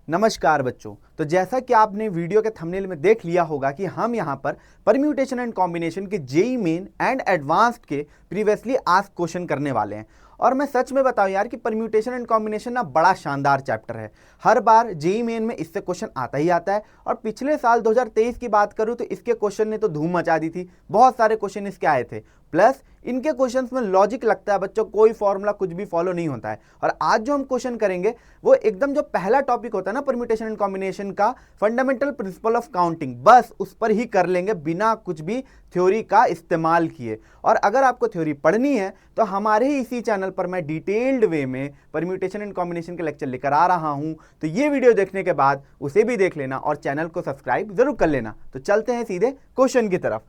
नमस्कार बच्चों। तो जैसा कि आपने वीडियो के थंबनेल में देख लिया होगा कि हम यहाँ पर परम्यूटेशन एंड कॉम्बिनेशन के जेई मेन एंड एडवांस्ड के प्रीवियसली आस्क्ड क्वेश्चन करने वाले हैं। और मैं सच में बताऊं यार कि परम्यूटेशन एंड कॉम्बिनेशन ना बड़ा शानदार चैप्टर है। हर बार जेई मेन में इससे क्वेश्चन आता ही आता है। और पिछले साल 2023 की बात करूं तो इसके क्वेश्चन ने तो धूम मचा दी थी। बहुत सारे क्वेश्चन इसके आए थे। प्लस इनके क्वेश्चंस में लॉजिक लगता है बच्चों, कोई फॉर्मूला कुछ भी फॉलो नहीं होता है। और आज जो हम क्वेश्चन करेंगे वो एकदम जो पहला टॉपिक होता है ना परम्यूटेशन एंड कॉम्बिनेशन का, फंडामेंटल प्रिंसिपल ऑफ काउंटिंग, बस उस पर ही कर लेंगे बिना कुछ भी थ्योरी का इस्तेमाल किए। और अगर आपको थ्योरी पढ़नी है तो हमारे ही इसी चैनल पर मैं डिटेल्ड वे में परम्यूटेशन एंड कॉम्बिनेशन के लेक्चर लेकर आ रहा हूं। तो ये वीडियो देखने के बाद उसे भी देख लेना और चैनल को सब्सक्राइब जरूर कर लेना। तो चलते हैं सीधे क्वेश्चन की तरफ।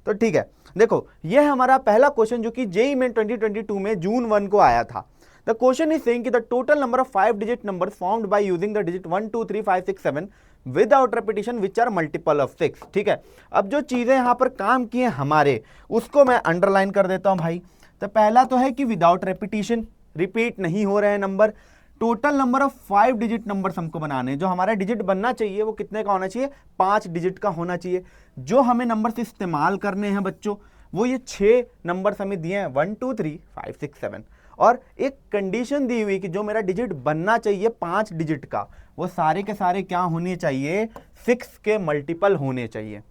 तो ठीक है, देखो ये हमारा पहला क्वेश्चन जो कि जेईई मेन 2022 में जून 1 को आया था। द क्वेश्चन इज सेइंग कि the total number of 5 digit numbers formed by using the digit 1 2 3 5 6 7 without repetition which are multiple of 6। ठीक है, अब जो चीजें यहां पर काम किए हमारे उसको मैं अंडरलाइन कर देता हूं भाई। तो पहला तो है कि विदाउट रेपिटेशन, रिपीट नहीं हो रहे हैं number. Total number of 5 digit numbers हमको बनाने, जो हमारा डिजिट बनना चाहिए वो कितने का होना चाहिए, 5 डिजिट का होना चाहिए। जो हमें नंबर्स इस्तेमाल करने हैं बच्चों वो ये 6 नंबर्स हमें दिए हैं, 1 2 3 5 6 7। और एक कंडीशन दी हुई कि जो मेरा डिजिट बनना चाहिए 5 डिजिट का, वो सारे के सारे क्या होने चाहिए, 6 के मल्टीपल होने चाहिए।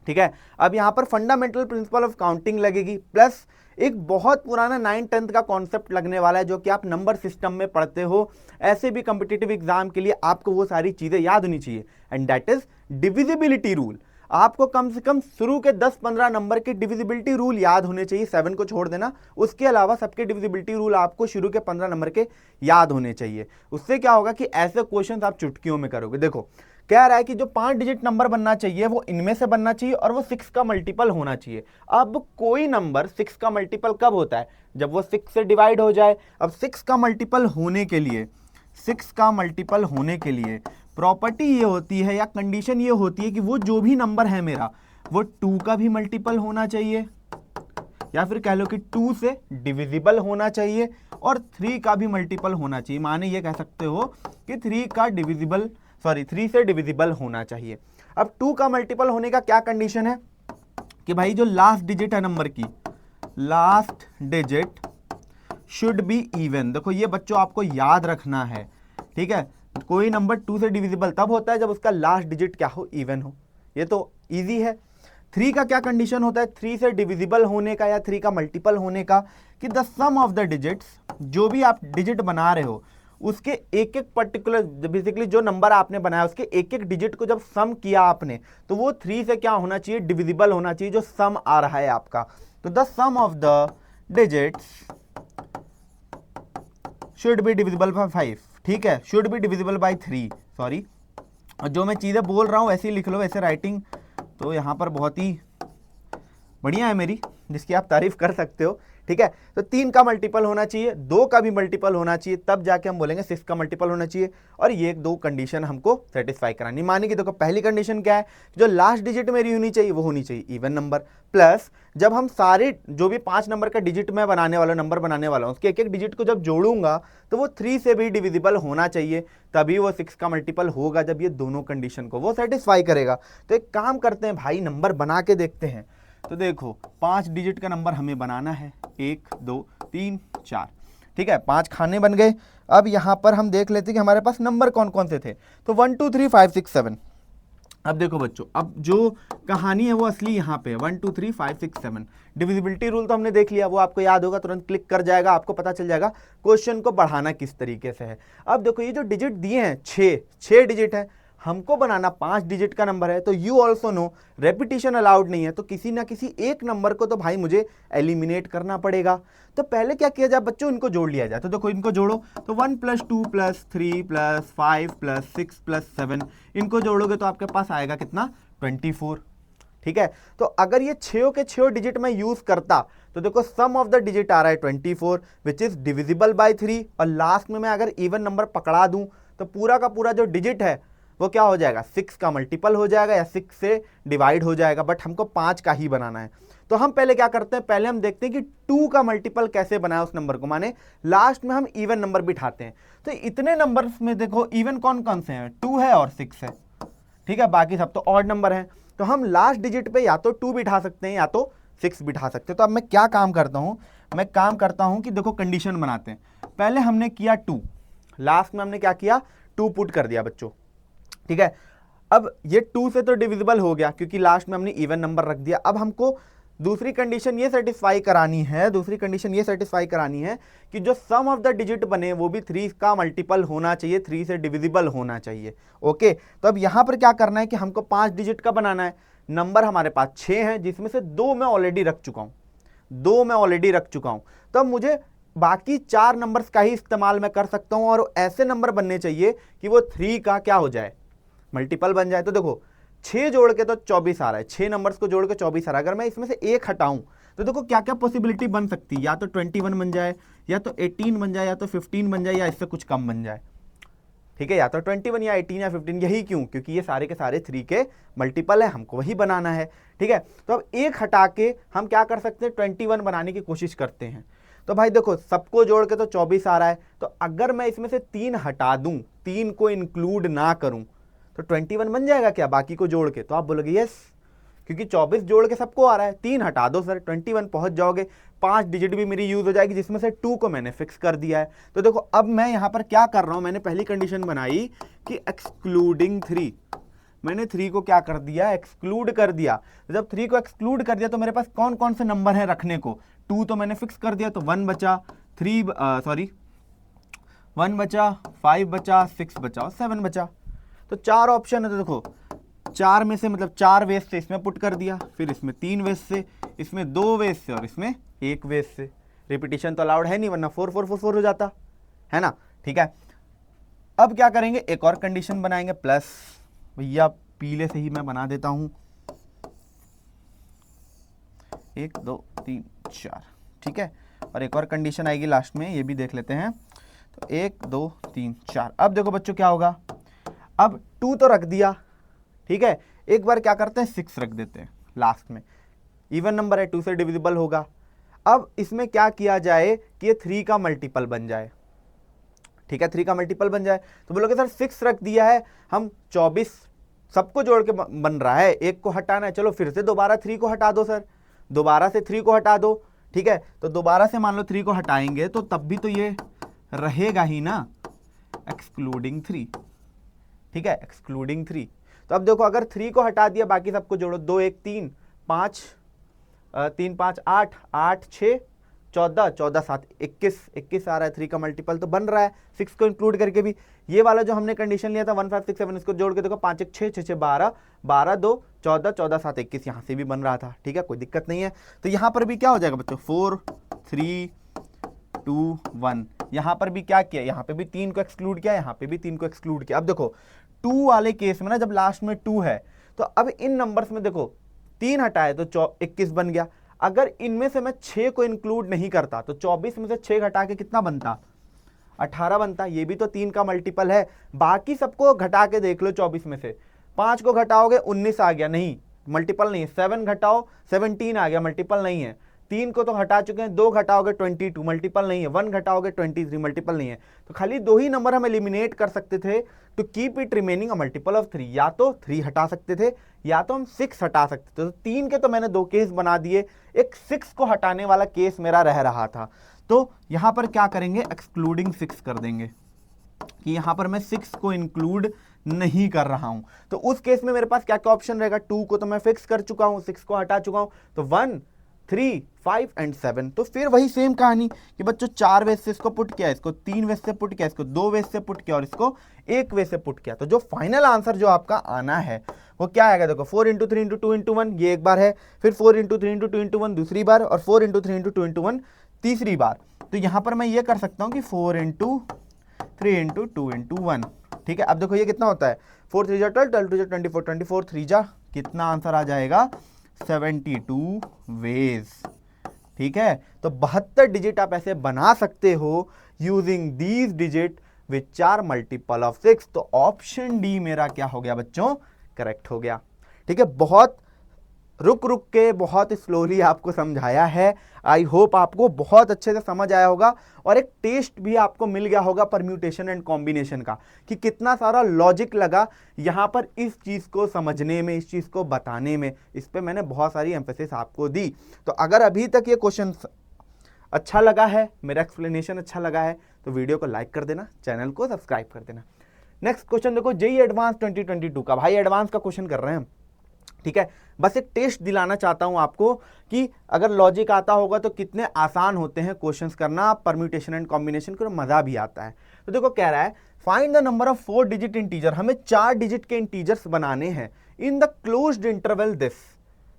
ठीक है, अब यहां पर फंडामेंटल प्रिंसिपल ऑफ काउंटिंग लगेगी, प्लस एक बहुत पुराना 9th-10th का कॉन्सेप्ट लगने वाला है जो कि आप नंबर सिस्टम में पढ़ते हो। ऐसे भी कॉम्पिटिटिव एग्जाम के लिए आपको वो सारी चीजें याद होनी चाहिए, and that is divisibility rule. आपको कम से कम शुरू के 10-15 नंबर के डिविजिबिलिटी रूल याद होने चाहिए, 7 को छोड़ देना। उसके अलावा सबके डिविजिबिलिटी रूल आपको शुरू के 15 नंबर के याद होने चाहिए। उससे क्या होगा कि ऐसे क्वेश्चन आप चुटकियों में करोगे। देखो कह रहा है कि जो 5 डिजिट नंबर बनना चाहिए वो इनमें से बनना चाहिए और वो 6 का मल्टीपल होना चाहिए। अब कोई नंबर 6 का मल्टीपल कब होता है, जब वो 6 से डिवाइड हो जाए। अब 6 का मल्टीपल होने के लिए, 6 का मल्टीपल होने के लिए प्रॉपर्टी ये होती है या कंडीशन ये होती है कि वो जो भी नंबर है मेरा वो 2 का भी मल्टीपल होना चाहिए, या फिर कह लो कि 2 से डिविजिबल होना चाहिए, और 3 का भी मल्टीपल होना चाहिए। माने ये कह सकते हो कि 3 से डिविजिबल होना चाहिए। अब 2 का मल्टीपल होने का क्या कंडीशन है कि भाई जो लास्ट डिजिट है नंबर की, last digit should be even. देखो ये बच्चों आपको याद रखना है, ठीक है। कोई नंबर 2 से डिविजिबल तब होता है जब उसका लास्ट डिजिट क्या हो, इवन हो। ये तो इजी है। 3 का क्या कंडीशन होता है 3 से डिविजिबल होने का या 3 का मल्टीपल होने का, कि the sum of the digits, जो भी आप डिजिट बना रहे हो उसके एक एक पर्टिकुलर, बेसिकली जो नंबर आपने बनाया उसके एक एक डिजिट को जब सम किया आपने तो वो 3 से क्या होना चाहिए, डिविजिबल होना चाहिए, जो सम आ रहा है आपका। तो the sum of the digits should be divisible by 5। ठीक है, should be divisible by 3, sorry. और जो मैं चीजें बोल रहा हूं ऐसे ही लिख लो, ऐसे राइटिंग तो यहां पर बहुत ही बढ़िया है मेरी, जिसकी आप तारीफ कर सकते हो। ठीक है, तो 3 का मल्टीपल होना चाहिए, 2 का भी मल्टीपल होना चाहिए, तब जाके हम बोलेंगे 6 का मल्टीपल होना चाहिए। और ये 2 कंडीशन हमको सेटिस्फाई करानी। माने कि देखो पहली कंडीशन क्या है, जो लास्ट डिजिट मेरी होनी चाहिए वो होनी चाहिए इवन नंबर, प्लस जब हम सारे जो भी 5 नंबर का डिजिट में बनाने वाला, नंबर बनाने वाला हूं, उसके एक एक डिजिट को जब जोड़ूंगा तो वो 3 से भी डिविजिबल होना चाहिए, तभी वो 6 का मल्टीपल होगा, जब ये दोनों कंडीशन को वो सेटिस्फाई करेगा। तो एक काम करते हैं भाई, नंबर बना के देखते हैं। तो देखो 5 डिजिट का नंबर हमें बनाना है, 1 2 3 4। ठीक है, 5 खाने बन गए। अब यहां पर हम देख लेते हैं कि हमारे पास नंबर कौन कौन से थे। तो 1 2 3 5 6 7। अब देखो बच्चों, अब जो कहानी है वो असली यहाँ पे 1 2 3 5 6 7। डिविजिबिलिटी रूल तो हमने देख लिया, वो आपको याद होगा, तुरंत क्लिक कर जाएगा, आपको पता चल जाएगा क्वेश्चन को बढ़ाना किस तरीके से है। अब देखो ये जो डिजिट दिए हैं 6 डिजिट है, हमको बनाना 5 डिजिट का नंबर है। तो you also no repetition allowed नहीं है, तो किसी ना किसी एक नंबर को तो भाई मुझे एलिमिनेट करना पड़ेगा। तो पहले क्या किया जाए बच्चों, इनको जोड़ लिया जाए। तो देखो इनको जोड़ो, तो 1 + 2 + 3 + 5 + 6 + 7, इनको जोड़ोगे तो आपके पास आएगा कितना, 24। ठीक है, तो अगर ये 6 के 6 डिजिट में यूज करता तो देखो सम ऑफ द डिजिट आ रहा है 24 विच इज डिविजिबल बाय 3, और लास्ट में मैं अगर इवन नंबर पकड़ा दूं तो पूरा का पूरा जो डिजिट है वो क्या हो जाएगा, 6 का मल्टीपल हो जाएगा या 6 से डिवाइड हो जाएगा, बट हमको 5 का ही बनाना है। तो हम पहले क्या करते हैं, पहले हम देखते हैं कि 2 का मल्टीपल कैसे बनाया उस नंबर को, माने लास्ट में हम इवन नंबर बिठाते हैं। तो इतने नंबर्स में देखो इवन कौन कौन से हैं, 2 है और 6 है, ठीक है, बाकी सब तो ऑड नंबर हैं। तो हम लास्ट डिजिट पे या तो 2 बिठा सकते हैं या तो 6 बिठा सकते हैं। तो अब मैं क्या काम करता हूं, मैं काम करता हूं कि देखो कंडीशन बनाते हैं। पहले हमने किया 2, लास्ट में हमने क्या किया, 2 पुट कर दिया बच्चों, ठीक है। अब ये 2 से तो डिविजिबल हो गया क्योंकि लास्ट में हमने इवन नंबर रख दिया। अब हमको दूसरी कंडीशन ये सेटिस्फाई करानी है, दूसरी कंडीशन ये सेटिस्फाई करानी है कि जो सम ऑफ द डिजिट बने वो भी 3 का मल्टीपल होना चाहिए, 3 से डिविजिबल होना चाहिए। ओके, तो अब यहां पर क्या करना है कि हमको 5 डिजिट का बनाना है। नंबर हमारे पास 6 हैं जिसमें से 2 मैं ऑलरेडी रख चुका हूं, 2 मैं ऑलरेडी रख चुका हूं। तो अब मुझे बाकी 4 नंबर्स का ही इस्तेमाल मैं कर सकता हूं और ऐसे नंबर बनने चाहिए कि वो 3 का क्या हो जाए, मल्टीपल बन जाए। तो देखो 6 जोड़ के तो 24 आ रहा है, 6 नंबर्स को जोड़ के 24 आ रहा है। अगर मैं इसमें से एक हटाऊं तो देखो क्या क्या पॉसिबिलिटी बन सकती है, या तो 21 बन जाए, या तो 18 बन जाए, या तो 15 बन जाए, या इससे कुछ कम बन जाए, ठीक है, या तो 21 या 18 या 15। यही क्यों, क्योंकि ये सारे के सारे 3 के मल्टीपल है, हमको वही बनाना है, ठीक है। तो अब एक हटा के हम क्या कर सकते हैं, 21 बनाने की कोशिश करते हैं। तो भाई देखो सबको जोड़ के तो 24 आ रहा है, तो अगर मैं इसमें से 3 हटा दूं, 3 को इंक्लूड ना करूं, तो 21 बन जाएगा क्या बाकी को जोड़ के? तो आप बोलोगे यस, क्योंकि 24 जोड़ के सबको आ रहा है, 3 हटा दो सर, 21 पहुंच जाओगे। 5 डिजिट भी मेरी यूज हो जाएगी जिसमें से 2 को मैंने फिक्स कर दिया है। तो देखो अब मैं यहां पर क्या कर रहा हूं, मैंने पहली कंडीशन बनाई कि एक्सक्लूडिंग 3, मैंने 3 को क्या कर दिया, एक्सक्लूड कर दिया। तो जब 3 को एक्सक्लूड कर दिया तो मेरे पास कौन कौन से नंबर है रखने को, 2 तो मैंने फिक्स कर दिया, तो 1 बचा, 1 बचा, 5 बचा, 6 बचा और 7 बचा। तो 4 ऑप्शन है, तो देखो 4 में से मतलब 4 वेज से इसमें पुट कर दिया, फिर इसमें 3 वेज से, इसमें 2 वेज से और इसमें 1 वेज से। रिपीटिशन तो अलाउड है नहीं, वरना 4 4 4 4 हो जाता है ना, ठीक है। अब क्या करेंगे, एक और कंडीशन बनाएंगे, प्लस भैया पीले से ही मैं बना देता हूं, 1 2 3 4, ठीक है। और एक और कंडीशन आएगी लास्ट में, ये भी देख लेते हैं। तो 1 2 3 4। अब देखो बच्चों क्या होगा, अब 2 तो रख दिया, ठीक है, एक बार क्या करते हैं 6 रख देते हैं लास्ट में, इवन नंबर है, 2 से डिविजिबल होगा। अब इसमें क्या किया जाए कि ये 3 का मल्टीपल बन जाए, ठीक है, 3 का मल्टीपल बन जाए। तो बोलोगे सर 6 रख दिया है, हम 24 सबको जोड़ के बन रहा है, एक को हटाना है, चलो फिर से दोबारा 3 को हटा दो सर, दोबारा से 3 को हटा दो, ठीक है। तो दोबारा से मान लो 3 को हटाएंगे तो तब भी तो ये रहेगा ही ना, एक्सक्लूडिंग 3, ठीक है, एक्सक्लूडिंग 3। तो अब देखो अगर 3 को हटा दिया, बाकी सबको जोड़ो, 2 1 3 5 3 5 8 8 6 14 14 7 21 21 आ रहा है, 3 का मल्टीपल तो बन रहा है 6 को इंक्लूड करके भी। ये वाला जो हमने कंडीशन लिया था 1 5 6 7, इसको जोड़ के देखो 5 1 6 6 6 12 12 2 14 14 7 21, यहाँ से भी बन रहा था, ठीक है, कोई दिक्कत नहीं है। तो यहाँ पर भी क्या हो जाएगा बच्चों, 4 3 2 1। यहाँ पर भी क्या किया, यहाँ पे भी 3 को एक्सक्लूड किया, यहाँ पे भी 3 को एक्सक्लूड किया। अब देखो 2 वाले केस में ना, जब लास्ट में 2 है तो अब इन नंबर्स में देखो 3 हटाए तो 21 बन गया। अगर इनमें से मैं 6 को इंक्लूड नहीं करता तो 24 में से 6 घटा के कितना बनता, 18 बनता। ये भी तो 3 का मल्टीपल है। बाकी सबको घटा के देख लो, 24 में से 5 को घटाओगे 19 आ गया, नहीं मल्टीपल नहीं है। 7 घटाओ 17 आ गया, मल्टीपल नहीं है। 3 को तो हटा चुके हैं, 2 घटाओगे 22, मल्टीपल नहीं है। 1 घटाओगे 23, मल्टीपल नहीं है। तो खाली 2 ही नंबर हम एलिमिनेट कर सकते थे to keep it remaining a multiple of 3। या तो 3 हटा सकते थे या तो हम 6 हटा सकते थे। तो 3 के तो मैंने 2 केस बना दिए, एक 6 को हटाने वाला केस मेरा रह रहा था। तो यहां पर क्या करेंगे, एक्सक्लूडिंग 6 कर देंगे कि यहां पर मैं 6 को इंक्लूड नहीं कर रहा हूं। तो उस केस में मेरे पास क्या क्या ऑप्शन रहेगा, 2 को तो मैं फिक्स कर चुका हूं, 6 को हटा चुका हूं, तो 1 3 5 एंड 7। तो फिर वही सेम कहानी कि बच्चों 4 वेज से इसको पुट किया, इसको 3 वेज से पुट किया, इसको 2 वेज से पुट किया और इसको 1 वेज से पुट किया। तो जो फाइनल आंसर जो आपका आना है वो क्या आएगा, देखो 4 × 3 × 2 × 1 ये एक बार है, फिर 4 × 3 × 2 × 1 दूसरी बार, और 4 × 3 × 2 × 1 तीसरी बार। तो यहां पर मैं ये कर सकता हूं कि 4 × 3 × 2 × 1, ठीक है। अब देखो ये कितना होता है, 4 3 जा 12 12 2 जा 24 24 3 जा कितना आंसर आ जाएगा, 72 वेज, ठीक है। तो 72 डिजिट आप ऐसे बना सकते हो using these digit which are multiple of 6। तो ऑप्शन डी मेरा क्या हो गया बच्चों, करेक्ट हो गया, ठीक है। बहुत रुक रुक के बहुत स्लोली आपको समझाया है। आई होप आपको बहुत अच्छे से समझ आया होगा और एक टेस्ट भी आपको मिल गया होगा परम्यूटेशन एंड कॉम्बिनेशन का, कि कितना सारा लॉजिक लगा यहाँ पर इस चीज़ को समझने में, इस चीज़ को बताने में। इस पर मैंने बहुत सारी एम्फेसिस आपको दी। तो अगर अभी तक ये क्वेश्चन अच्छा लगा है, मेरा एक्सप्लेनेशन अच्छा लगा है, तो वीडियो को लाइक कर देना, चैनल को सब्सक्राइब कर देना। नेक्स्ट क्वेश्चन देखो, जेईई एडवांस 2022 का। भाई एडवांस का क्वेश्चन कर रहे हैं हम, ठीक है। बस एक टेस्ट दिलाना चाहता हूं आपको कि अगर लॉजिक आता होगा तो कितने आसान होते हैं क्वेश्चंस करना, परम्यूटेशन एंड कॉम्बिनेशन को, मजा भी आता है। तो देखो कह रहा है find the number of 4 digit integer, हमें 4 डिजिट के इंटीजर्स बनाने हैं in the closed interval this,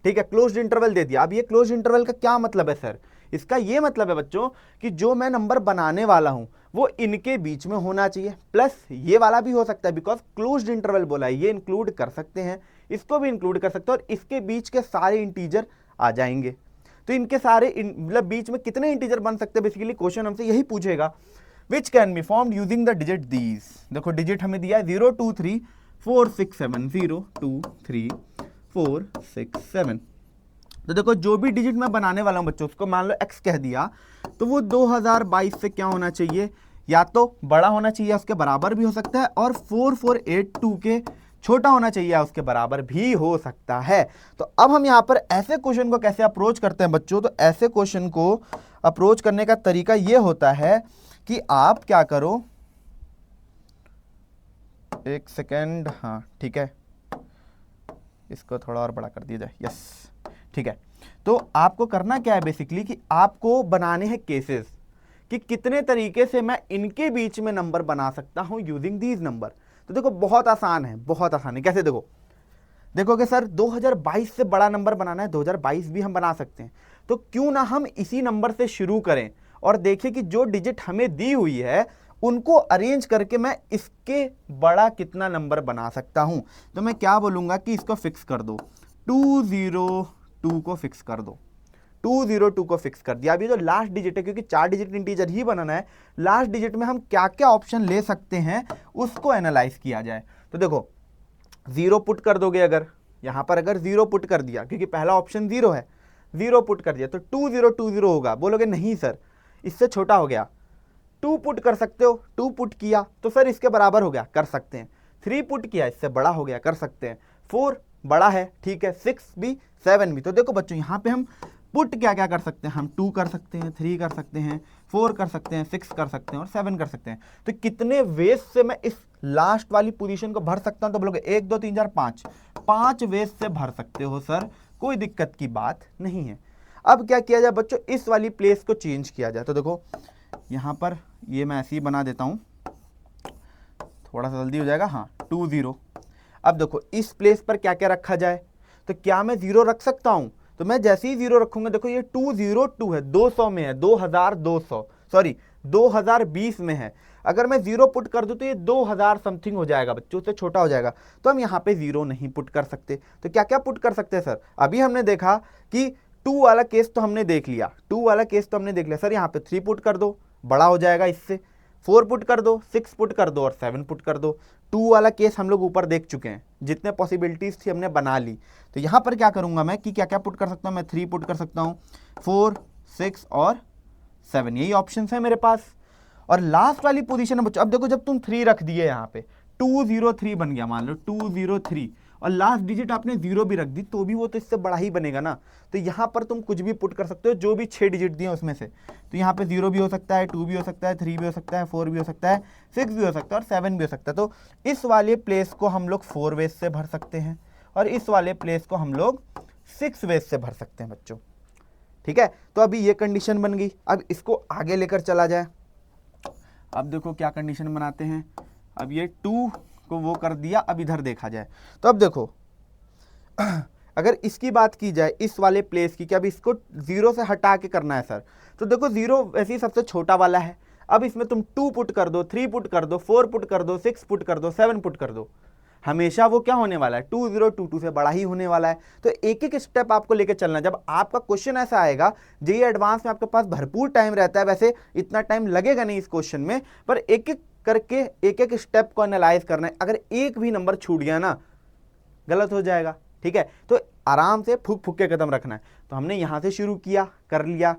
ठीक है। क्लोज्ड इंटरवल दे दिया। अब ये क्लोज्ड इंटरवल का क्या मतलब है सर? इसका ये मतलब है बच्चों कि जो मैं नंबर बनाने वाला हूं वो इनके बीच में होना चाहिए, प्लस ये वाला भी हो सकता है, बिकॉज क्लोज्ड इंटरवल बोला है, ये इंक्लूड कर सकते हैं, इसको भी इंक्लूड कर सकते हैं, और इसके बीच के सारे इंटीजर आ जाएंगे। तो इनके सारे मतलब बीच में कितने इंटीजर बन सकते हैं, बेसिकली क्वेश्चन हमसे यही पूछेगा। Which can be formed using the digit these. देखो डिजिट हमें दिया है 0 2 3 4 6 7, 0 2 3 4 6 7। तो देखो जो भी डिजिट मैं बनाने वाला हूं बच्चों, उसको मान लो x कह दिया, तो वो 2022 से क्या होना चाहिए, या तो बड़ा होना चाहिए, उसके बराबर भी हो सकता है, और 4482 के छोटा होना चाहिए, उसके बराबर भी हो सकता है। तो अब हम यहां पर ऐसे क्वेश्चन को कैसे अप्रोच करते हैं बच्चों? तो ऐसे क्वेश्चन को अप्रोच करने का तरीका ये होता है कि आप क्या करो, एक सेकेंड, हाँ ठीक है, इसको थोड़ा और बड़ा कर दिया जाए, यस ठीक है। तो आपको करना क्या है बेसिकली कि आपको बनाने हैं केसेस, कि कितने तरीके से मैं इनके बीच में नंबर बना सकता हूं यूजिंग दीज नंबर। तो देखो बहुत आसान है, बहुत आसान है। कैसे? देखो देखोगे सर 2022 से बड़ा नंबर बनाना है, 2022 भी हम बना सकते हैं, तो क्यों ना हम इसी नंबर से शुरू करें और देखें कि जो डिजिट हमें दी हुई है उनको अरेंज करके मैं इसके बड़ा कितना नंबर बना सकता हूं। तो मैं क्या बोलूंगा कि इसको फिक्स कर दो, 202 को फिक्स कर दो, 202 को फिक्स कर दिया। अभी जो लास्ट डिजिट है, क्योंकि 4 डिजिट इंटीजर ही बनाना है, लास्ट डिजिट में हम क्या क्या ऑप्शन ले सकते हैं उसको एनालाइज किया जाए। तो देखो 0 पुट कर दोगे, अगर यहां पर अगर 0 पुट कर दिया, क्योंकि पहला ऑप्शन 0 है, 0 पुट कर दिया तो 2020 होगा। बोलोगे नहीं सर इससे छोटा हो गया, 2 पुट कर सकते हो, 2 पुट किया तो सर इसके बराबर हो गया, कर सकते हैं। 3 पुट किया, इससे बड़ा हो गया, कर सकते हैं। 4 बड़ा है, ठीक है, 6 भी, 7 भी। तो देखो बच्चों यहां पे हम पुट क्या क्या कर सकते हैं, हम 2 कर सकते हैं, 3 कर सकते हैं, 4 कर सकते हैं, 6 कर सकते हैं और 7 कर सकते हैं। तो कितने वेज से मैं इस लास्ट वाली पोजीशन को भर सकता हूं? तो बोलोगे 1 2 3 4 5, 5 वेज से भर सकते हो सर, कोई दिक्कत की बात नहीं है। अब क्या किया जाए बच्चों, इस वाली प्लेस को चेंज किया जाए। तो देखो यहां पर ये मैं ऐसे ही बना देता हूं, थोड़ा सा जल्दी हो जाएगा, हाँ 20। अब देखो इस प्लेस पर क्या क्या रखा जाए, तो क्या मैं 0 रख सकता हूं? तो मैं जैसे ही 0 रखूंगा, देखो ये 202 है, 200 में है, 2200, सॉरी 2020 में है। अगर मैं 0 पुट कर दूं तो ये 2000 समथिंग हो जाएगा बच्चों, से छोटा हो जाएगा। तो हम यहाँ पे 0 नहीं पुट कर सकते। तो क्या क्या पुट कर सकते हैं सर? अभी हमने देखा कि 2 वाला केस तो हमने देख लिया, 2 वाला केस तो हमने देख लिया सर। यहाँ पे 3 पुट कर दो, बड़ा हो जाएगा इससे, 4 पुट कर दो, 6 पुट कर दो और 7 पुट कर दो। 2 वाला केस हम लोग ऊपर देख चुके हैं, जितने पॉसिबिलिटीज थी हमने बना ली। तो यहां पर क्या करूंगा मैं कि क्या क्या पुट कर सकता हूं मैं? 3 पुट कर सकता हूं, 4 6 और 7, यही ऑप्शन है मेरे पास। और लास्ट वाली पोजीशन है बच्चों, अब देखो जब तुम 3 रख दिए यहां पे 203 बन गया, मान लो 203, और लास्ट डिजिट आपने 0 भी रख दी तो भी वो तो इससे बड़ा ही बनेगा ना। तो यहां पर तुम कुछ भी पुट कर सकते हो, जो भी 6 डिजिट दिए उसमें से। तो यहाँ पे 0 भी हो सकता है, 2 भी हो सकता है, 3 भी हो सकता है, 4 भी हो सकता है, 6 भी हो सकता है और 7 भी हो सकता है। तो इस वाले प्लेस को हम लोग 4 वेज से भर सकते हैं और इस वाले प्लेस को हम लोग 6 वेज से भर सकते हैं बच्चों, ठीक है। तो अभी ये कंडीशन बन गई। अब इसको आगे लेकर चला जाए। अब देखो क्या कंडीशन बनाते हैं। अब ये 2 को वो कर दिया, अब इधर देखा जाए तो अब देखो अगर इसकी बात की जाए इस वाले प्लेस की, कि अब इसको 0 से हटा के करना है सर, तो देखो 0 वैसे ही सबसे छोटा वाला है। अब इसमें तुम 2 पुट कर दो, 3 पुट कर दो, 4 पुट कर दो, 6 पुट कर दो, 7 पुट कर दो, हमेशा वो क्या होने वाला है? 2022 से बड़ा ही होने वाला है। तो एक एक स्टेप आपको लेकर चलना है। जब आपका क्वेश्चन ऐसा आएगा, जेईई एडवांस में आपके पास भरपूर टाइम रहता है, वैसे इतना टाइम लगेगा नहीं इस क्वेश्चन में, पर एक एक करके एक एक स्टेप को एनालाइज करना है। अगर एक भी नंबर छूट गया ना, गलत हो जाएगा, ठीक है। तो आराम से फूक फूक के कदम रखना है। तो हमने यहाँ से शुरू किया, कर लिया,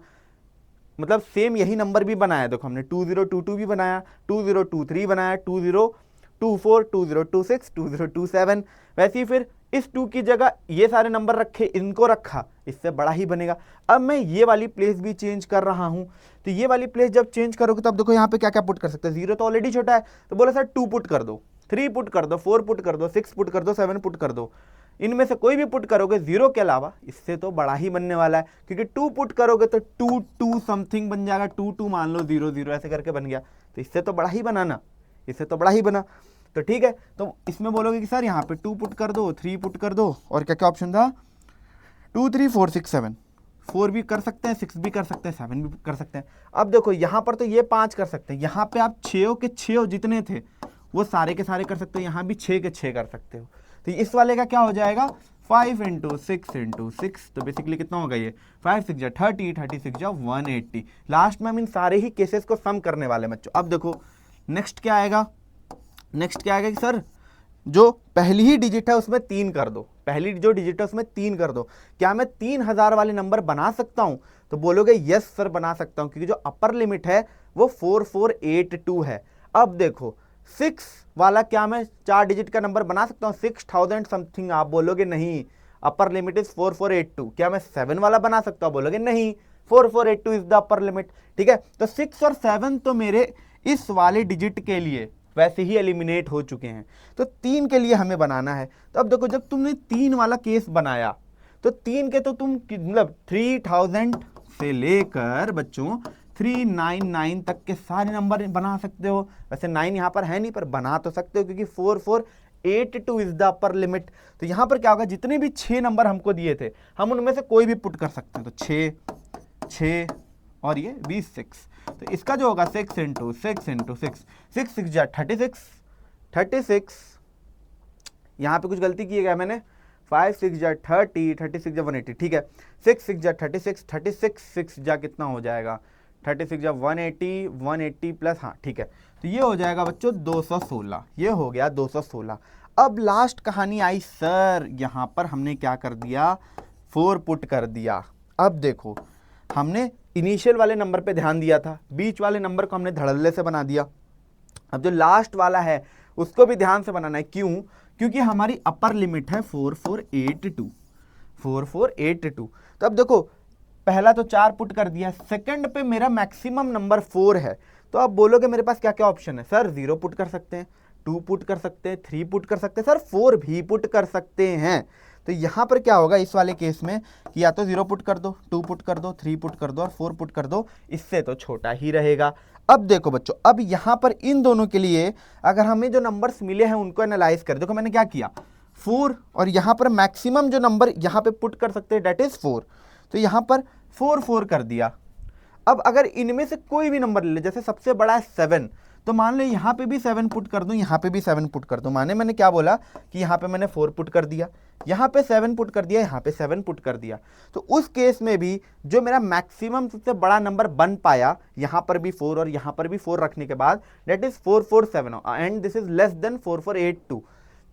मतलब सेम यही नंबर भी बनाया। देखो हमने 2022 भी बनाया, 2023 बनाया, 2024, 2026, 2027। वैसे ही फिर इस 2 की जगह ये सारे नंबर रखे, इनको रखा, इससे बड़ा ही बनेगा। अब मैं ये वाली प्लेस भी चेंज कर रहा हूं। तो ये वाली प्लेस जब चेंज करोगे तब देखो यहाँ पे क्या क्या पुट कर सकते हैं। 0 तो ऑलरेडी छोटा है, तो बोला सर 2 पुट कर दो, 3 पुट कर दो, 4 पुट कर दो, 6 पुट कर दो, 7 पुट कर दो। इनमें से कोई भी पुट करोगे 0 के अलावा, इससे तो बड़ा ही बनने वाला है, क्योंकि 2 पुट करोगे तो 2 2 समथिंग बन जाएगा, 2 2 मान लो, 0 0 ऐसे करके बन गया। तो इससे तो बड़ा ही बनाना, इससे तो बड़ा ही बना। तो ठीक है, तो इसमें बोलोगे कि सर यहाँ पे 2 पुट कर दो, 3 पुट कर दो, और क्या क्या ऑप्शन था, 2 3 4 6 7, 4 भी कर सकते हैं, 6 भी कर सकते हैं, 7 भी कर सकते हैं। अब देखो यहाँ पर तो ये 5 कर सकते हैं, यहाँ पे आप 6 के 6 जितने थे वो सारे के सारे कर सकते हो, यहाँ भी 6 के 6 कर सकते हो। तो इस वाले का क्या हो जाएगा, 5 × 6 × 6, तो बेसिकली कितना होगा ये, 5 6 30, 36 180। लास्ट में हम इन सारे ही केसेस को सम करने वाले हैं बच्चों। अब देखो नेक्स्ट क्या आएगा, नेक्स्ट क्या आएगा कि सर जो पहली ही डिजिट है उसमें 3 कर दो, पहली जो डिजिट है उसमें 3 कर दो। क्या मैं 3000 वाले नंबर बना सकता हूं? तो बोलोगे यस सर बना सकता हूं, क्योंकि जो अपर लिमिट है वो 4482 है। अब देखो 6 वाला क्या मैं 4 डिजिट का नंबर बना सकता हूं, 6000 समथिंग। आप बोलोगे नहीं, अपर लिमिट इज 4482। क्या मैं 7 वाला बना सकता हूं? बोलोगे नहीं, 4482 इज द अपर लिमिट। ठीक है, तो 6 और 7 तो मेरे इस वाले डिजिट के लिए वैसे ही एलिमिनेट हो चुके हैं। तो 3 के लिए हमें बनाना है। तो अब देखो जब तुमने 3 वाला केस बनाया तो 3 के तो तुम मतलब 3000 से लेकर बच्चों 399 तक के सारे नंबर बना सकते हो। वैसे 9 यहाँ पर है नहीं, पर बना तो सकते हो, क्योंकि 4482 इज द अपर लिमिट। तो यहाँ पर क्या होगा, जितने भी 6 नंबर हमको दिए थे हम उनमें से कोई भी पुट कर सकते हैं। तो 6 और ये 26, तो इसका जो होगा 6 × 6 × 6, 6 6 जा 36, यहाँ पे कुछ गलती की है मैंने, 5 6 जा 30, 36 जा 180। ठीक है, 6 6 जा 36, 36 6 जा कितना हो जाएगा, 36 जा 180, 180 प्लस, हाँ ठीक है, तो ये हो जाएगा बच्चों 216। ये हो गया 216। अब लास्ट कहानी आई सर, यहाँ पर हमने क्या कर दिया, 4 पुट कर दिया। अब देखो हमने इनिशियल वाले नंबर पे ध्यान दिया था, बीच वाले नंबर को हमने धड़ल्ले से बना दिया। अब जो लास्ट वाला है उसको भी ध्यान से बनाना है। क्यों? क्योंकि हमारी अपर लिमिट है 4482, 4482। तो अब देखो पहला तो 4 पुट कर दिया, सेकंड पे मेरा मैक्सिमम नंबर 4 है। तो आप बोलोगे मेरे पास क्या क्या ऑप्शन है, सर 0 पुट कर सकते हैं, 2 पुट कर सकते हैं, 3 पुट कर सकते हैं, सर 4 भी पुट कर सकते हैं। तो यहाँ पर क्या होगा इस वाले केस में कि या तो 0 पुट कर दो, 2 पुट कर दो, 3 पुट कर दो और 4 पुट कर दो, इससे तो छोटा ही रहेगा। अब देखो बच्चों, अब यहाँ पर इन दोनों के लिए अगर हमें जो नंबर्स मिले हैं उनको एनालाइज करें। देखो मैंने क्या किया, 4 और यहाँ पर मैक्सिमम जो नंबर यहाँ पे पुट कर सकते हैं डेट इज 4, तो यहाँ पर 4 4 कर दिया। अब अगर इनमें से कोई भी नंबर ले ले, जैसे सबसे बड़ा है 7, तो मान लो यहाँ पे भी 7 पुट कर दूं, यहाँ पे भी 7 पुट कर दूं। माने मैंने क्या बोला कि यहाँ पे मैंने 4 पुट कर दिया, यहाँ पे 7 पुट कर दिया, यहाँ पे 7 पुट कर दिया। तो उस केस में भी जो मेरा मैक्सिमम सबसे बड़ा नंबर बन पाया, यहाँ पर भी 4 और यहाँ पर भी 4 रखने के बाद, that is 447 and this is less than 4482।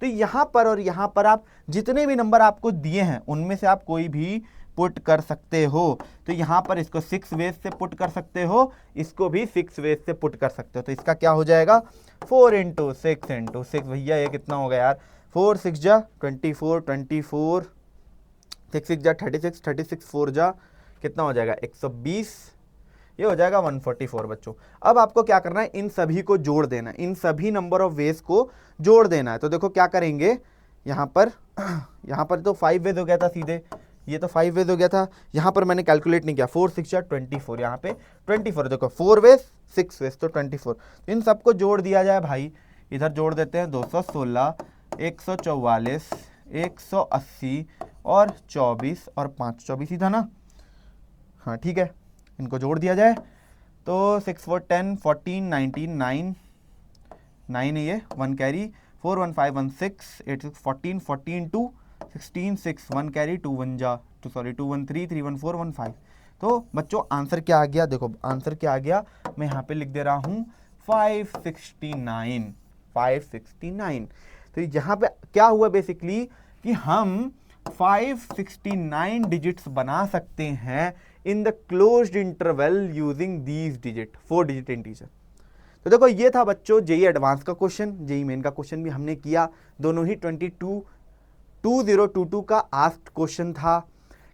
तो यहाँ पर और यहाँ पर आप जितने भी नंबर आपको दिए हैं उनमें से आप कोई भी पुट कर सकते हो। तो यहाँ पर इसको 6 वेज से पुट कर सकते हो, इसको भी 6 वेज से पुट कर सकते हो। तो इसका क्या हो जाएगा, 4 × 6 × 6, भैया ये कितना हो गया यार, 4 6 जा 24, 24 6 6 जा 36, 36 4 जा कितना हो जाएगा 120, ये हो जाएगा 144 बच्चों। अब आपको क्या करना है, इन सभी को जोड़ देना है, इन सभी नंबर ऑफ वेज को जोड़ देना है। तो देखो क्या करेंगे, यहाँ पर तो 5 वेज हो गया था सीधे, ये तो 5 वेज हो गया था, यहाँ पर मैंने कैलकुलेट नहीं किया, 4 6 जा 24, यहाँ पे 24, देखो 4 वेज 6 वेज तो 24। इन सबको जोड़ दिया जाए भाई, इधर जोड़ देते हैं 216, 144, 180 और 24 और 5 24 ही था ना, हाँ ठीक है, इनको जोड़ दिया जाए तो 6 4 10 14 19 9 9 है ये, 1 कैरी, 4 1 5 1 6 8 6 14 14 2 16 6 1 कैरी, 2 1 जा 2 1 3 3 1 4 1 5। तो बच्चों आंसर क्या आ गया, देखो आंसर क्या आ गया, मैं यहाँ पे लिख दे रहा हूँ 569, 569। तो यहाँ पे क्या हुआ बेसिकली कि हम 569 डिजिट्स बना सकते हैं in the closed interval using these digit, 4 digit integer. तो देखो ये था बच्चों जेई एडवांस का क्वेश्चन, जेई मेन का क्वेश्चन भी हमने किया, दोनों ही 2022 का आस्क्ड क्वेश्चन था।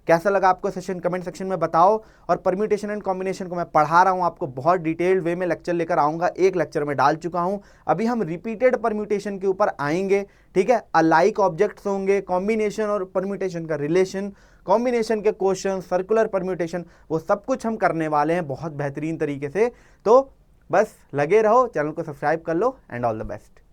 कैसा लगा आपको सेशन, कमेंट सेक्शन में बताओ। और परम्यूटेशन एंड कॉम्बिनेशन को मैं पढ़ा रहा हूं आपको, बहुत डिटेल्ड वे में लेक्चर लेकर आऊंगा, एक लेक्चर में डाल चुका हूं। अभी हम रिपीटेड परम्यूटेशन के ऊपर आएंगे, ठीक है। अलाइक ऑब्जेक्ट्स होंगे, कॉम्बिनेशन और परम्यूटेशन का रिलेशन, कॉम्बिनेशन के क्वेश्चन, सर्कुलर परम्यूटेशन, वो सब कुछ हम करने वाले हैं बहुत बेहतरीन तरीके से। तो बस लगे रहो, चैनल को सब्सक्राइब कर लो एंड ऑल द बेस्ट।